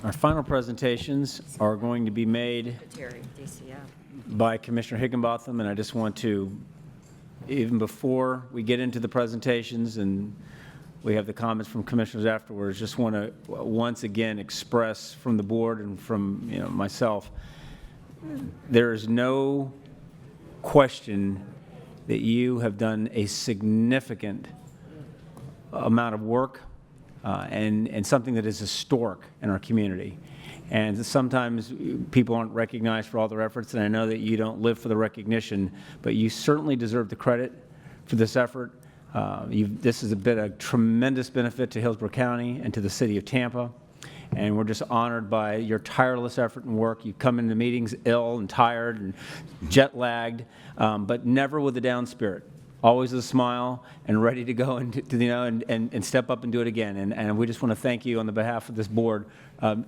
Our final presentations are going to be made Secretary, DCF. by Commissioner Higginbotham, and I just want to, even before we get into the presentations and we have the comments from commissioners afterwards, just want to once again express from the board and from myself, there is no question that you have done a significant amount of work and something that is historic in our community. And sometimes people aren't recognized for all their efforts, and I know that you don't live for the recognition, but you certainly deserve the credit for this effort. This has been a tremendous benefit to Hillsborough County and to the city of Tampa, and we're just honored by your tireless effort and work. You come into meetings ill and tired and jet-lagged, but never with a down spirit. Always with a smile and ready to go and step up and do it again. And we just want to thank you on the behalf of this board,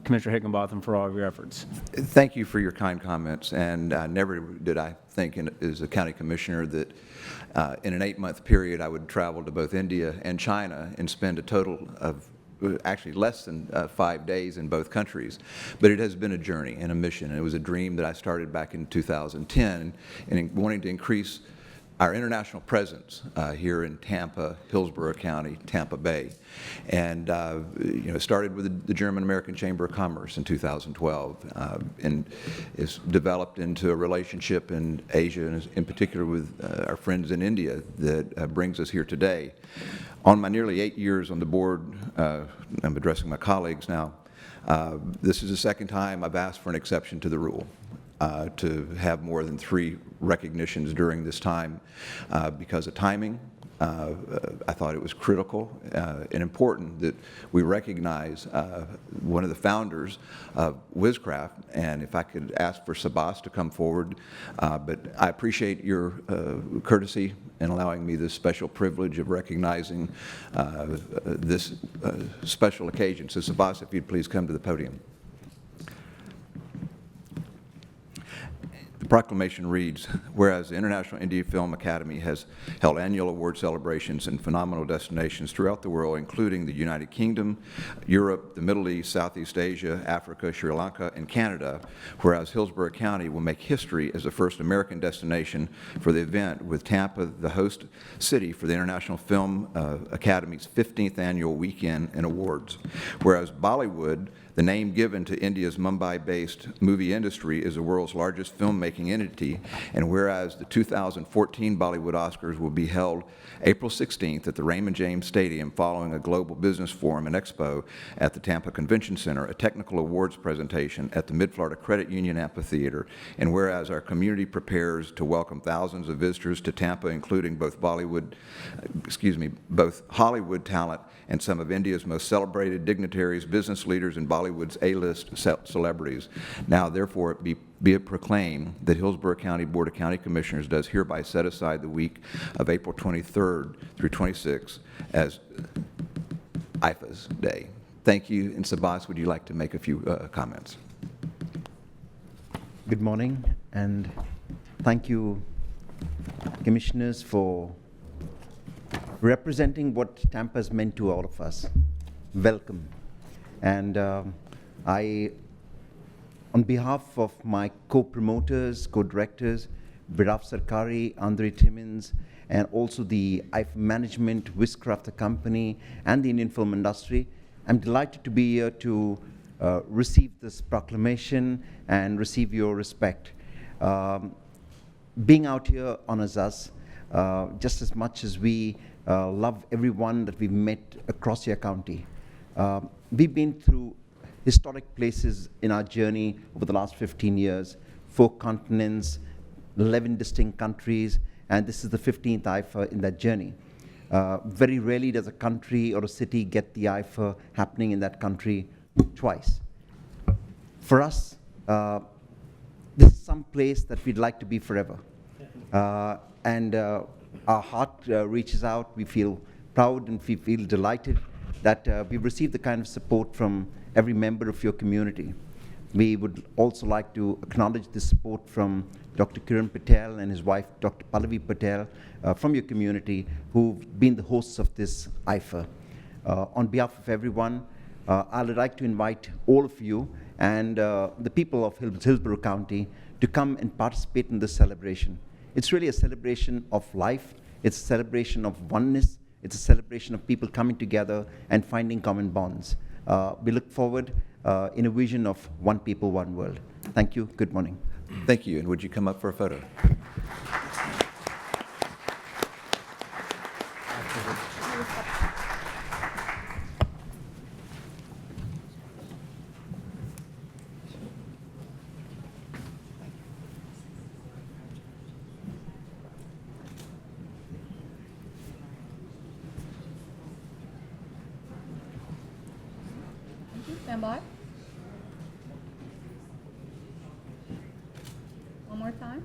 Commissioner Higginbotham, for all of your efforts. Thank you for your kind comments. And never did I think as a county commissioner that in an 8-month period I would travel to both India and China and spend a total of actually less than 5 days in both countries. But it has been a journey and a mission. And it was a dream that I started back in 2010 in wanting to increase our international presence here in Tampa, Hillsborough County, Tampa Bay. And it started with the German-American Chamber of Commerce in 2012 and it's developed into a relationship in Asia and in particular with our friends in India that brings us here today. On my nearly 8 years on the board, I'm addressing my colleagues now, this is the second time I've asked for an exception to the rule. To have more than 3 recognitions during this time because of timing. I thought it was critical and important that we recognize one of the founders of Wizcraft, and if I could ask for Sabas to come forward, but I appreciate your courtesy in allowing me this special privilege of recognizing this special occasion. So Sabas, if you'd please come to the podium. The proclamation reads, whereas the International Indie Film Academy has held annual award celebrations in phenomenal destinations throughout the world, including the United Kingdom, Europe, the Middle East, Southeast Asia, Africa, Sri Lanka, and Canada, whereas Hillsborough County will make history as the first American destination for the event, with Tampa the host city for the International Film Academy's 15th annual weekend and awards. Whereas Bollywood, the name given to India's Mumbai-based movie industry, is the world's largest filmmaking entity, and whereas the 2014 Bollywood Oscars will be held April 16th at the Raymond James Stadium following a global business forum and expo at the Tampa Convention Center, a technical awards presentation at the Mid-Florida Credit Union Amphitheater, and whereas our community prepares to welcome thousands of visitors to Tampa, including both both Hollywood talent and some of India's most celebrated dignitaries, business leaders, and Bollywood's A-list celebrities. Now, therefore, be it proclaimed that Hillsborough County Board of County Commissioners does hereby set aside the week of April 23rd through 26th as IIFA's Day. Thank you. And Sabas, would you like to make a few comments? Good morning, and thank you, Commissioners, for representing what Tampa has meant to all of us. Welcome. And on behalf of my co-promoters, co-directors, Viraf Sarkari, Andre Timmins, and also the IIFA management, Wizcraft, the company, and the Indian film industry, I'm delighted to be here to receive this proclamation and receive your respect. Being out here honors us just as much as we love everyone that we've met across your county. We've been through historic places in our journey over the last 15 years, 4 continents, 11 distinct countries, and this is the 15th IIFA in that journey. Very rarely does a country or a city get the IIFA happening in that country twice. For us, this is some place that we'd like to be forever. And our heart reaches out. We feel proud and we feel delighted that we've received the kind of support from every member of your community. We would also like to acknowledge the support from Dr. Kiran Patel and his wife, Dr. Pallavi Patel, from your community, who've been the hosts of this IIFA. On behalf of everyone, I would like to invite all of you and the people of Hillsborough County to come and participate in this celebration. It's really a celebration of life. It's a celebration of oneness. It's a celebration of people coming together and finding common bonds. We look forward in a vision of one people, one world. Thank you. Good morning. Thank you. And would you come up for a photo? Stand by. One more time.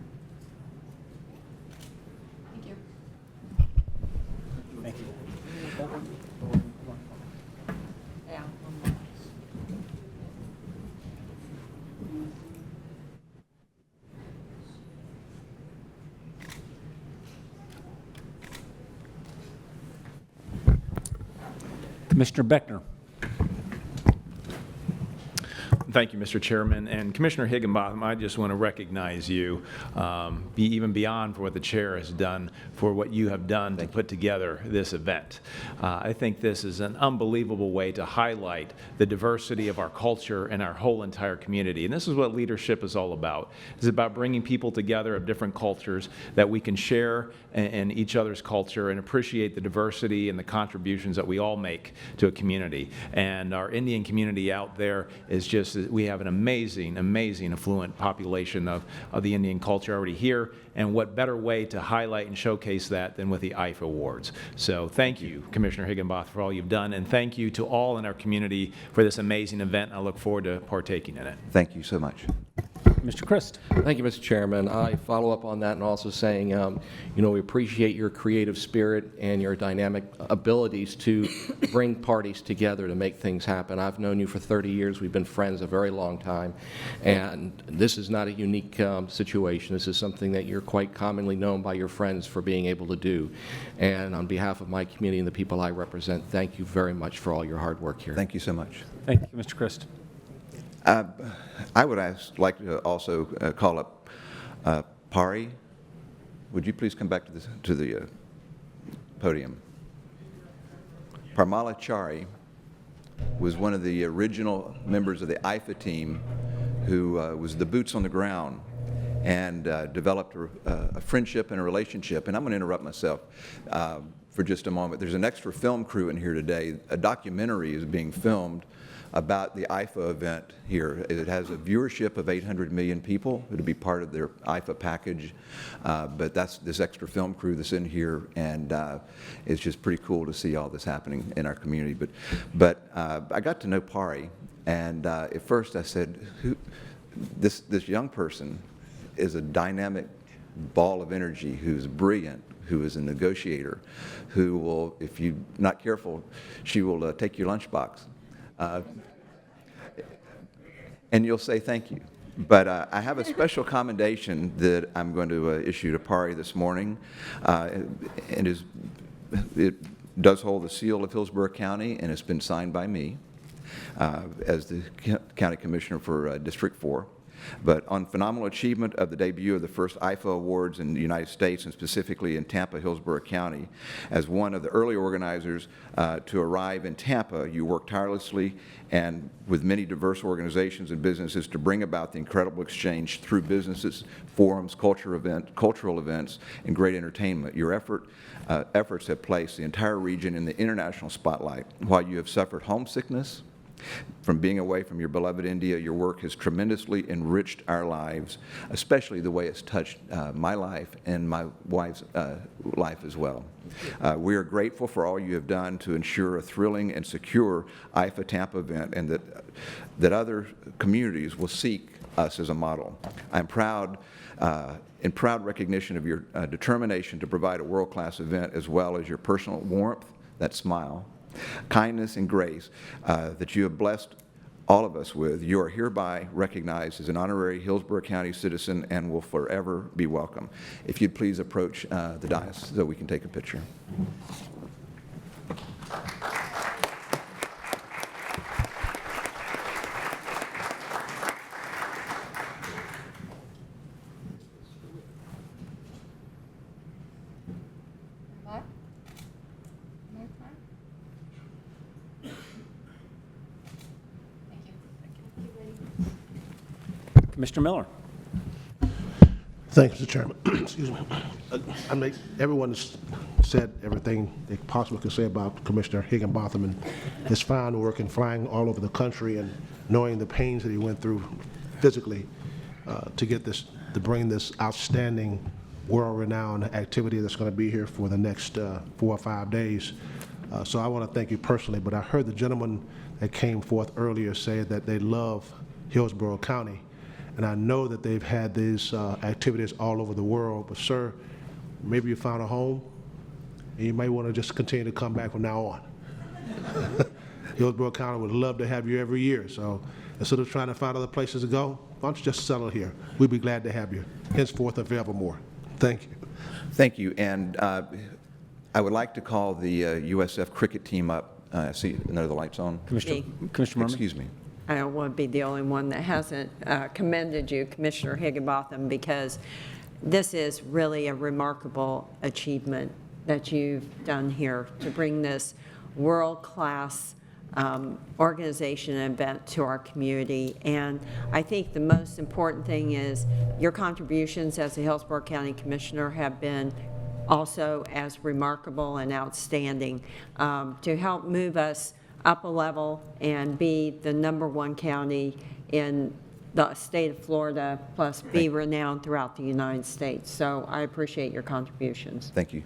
Thank you. Thank you. Yeah. Commissioner Beckner. Thank you, Mr. Chairman. And Commissioner Higginbotham, I just want to recognize you, even beyond for what the chair has done, for what you have done to put together this event. I think this is an unbelievable way to highlight the diversity of our culture and our whole entire community. And this is what leadership is all about. It's about bringing people together of different cultures that we can share in each other's culture and appreciate the diversity and the contributions that we all make to a community. And our Indian community out there is just, we have an amazing, amazing affluent population of the Indian culture already here, and what better way to highlight and showcase that than with the IIFA Awards. So thank you, Commissioner Higginbotham, for all you've done, and thank you to all in our community for this amazing event. I look forward to partaking in it. Thank you so much. Mr. Christ. Thank you, Mr. Chairman. I follow up on that and also saying, we appreciate your creative spirit and your dynamic abilities to bring parties together to make things happen. I've known you for 30 years. We've been friends a very long time. And this is not a unique situation. This is something that you're quite commonly known by your friends for being able to do. And on behalf of my community and the people I represent, thank you very much for all your hard work here. Thank you so much. Thank you, Mr. Christ. I would like to also call up Pari. Would you please come back to the podium? Parmala Chari was one of the original members of the IIFA team who was the boots on the ground and developed a friendship and a relationship. And I'm going to interrupt myself for just a moment. There's an extra film crew in here today. A documentary is being filmed about the IIFA event here. It has a viewership of 800 million people. It'll be part of their IIFA package. But that's this extra film crew that's in here, and it's just pretty cool to see all this happening in our community. But I got to know Pari, and at first I said, this young person is a dynamic ball of energy who's brilliant, who is a negotiator, who will, if you're not careful, she will take your lunchbox. And you'll say thank you. But I have a special commendation that I'm going to issue to Pari this morning. And it does hold the seal of Hillsborough County, and it's been signed by me as the County Commissioner for District 4. But on phenomenal achievement of the debut of the first IIFA Awards in the United States, and specifically in Tampa, Hillsborough County, as one of the early organizers to arrive in Tampa, you worked tirelessly and with many diverse organizations and businesses to bring about the incredible exchange through businesses, forums, cultural events, and great entertainment. Your efforts have placed the entire region in the international spotlight. While you have suffered homesickness from being away from your beloved India, your work has tremendously enriched our lives, especially the way it's touched my life and my wife's life as well. We are grateful for all you have done to ensure a thrilling and secure IIFA Tampa event, and that other communities will seek us as a model. I'm proud, in proud recognition of your determination to provide a world-class event, as well as your personal warmth, that smile, kindness and grace that you have blessed all of us with. You are hereby recognized as an honorary Hillsborough County citizen and will forever be welcome. If you'd please approach the dais so we can take a picture. Commissioner Miller. Thanks, Mr. Chairman. Excuse me. Everyone's said everything they possibly could say about Commissioner Higginbotham and his fine work and flying all over the country and knowing the pains that he went through physically to get this, to bring this outstanding, world-renowned activity that's going to be here for the next 4 or 5 days. So I want to thank you personally, but I heard the gentleman that came forth earlier say that they love Hillsborough County. And I know that they've had these activities all over the world, but sir, maybe you found a home, and you may want to just continue to come back from now on. Hillsborough County would love to have you every year, so instead of trying to find other places to go, why don't you just settle here? We'd be glad to have you, henceforth and forevermore. Thank you. Thank you, and I would like to call the USF cricket team up. I see another light's on. Commissioner Merman. Excuse me. I don't want to be the only one that hasn't commended you, Commissioner Higginbotham, because this is really a remarkable achievement that you've done here to bring this world-class organization and event to our community. And I think the most important thing is your contributions as a Hillsborough County Commissioner have been also as remarkable and outstanding to help move us up a level and be the #1 county in the state of Florida, plus be renowned throughout the United States. So I appreciate your contributions. Thank you.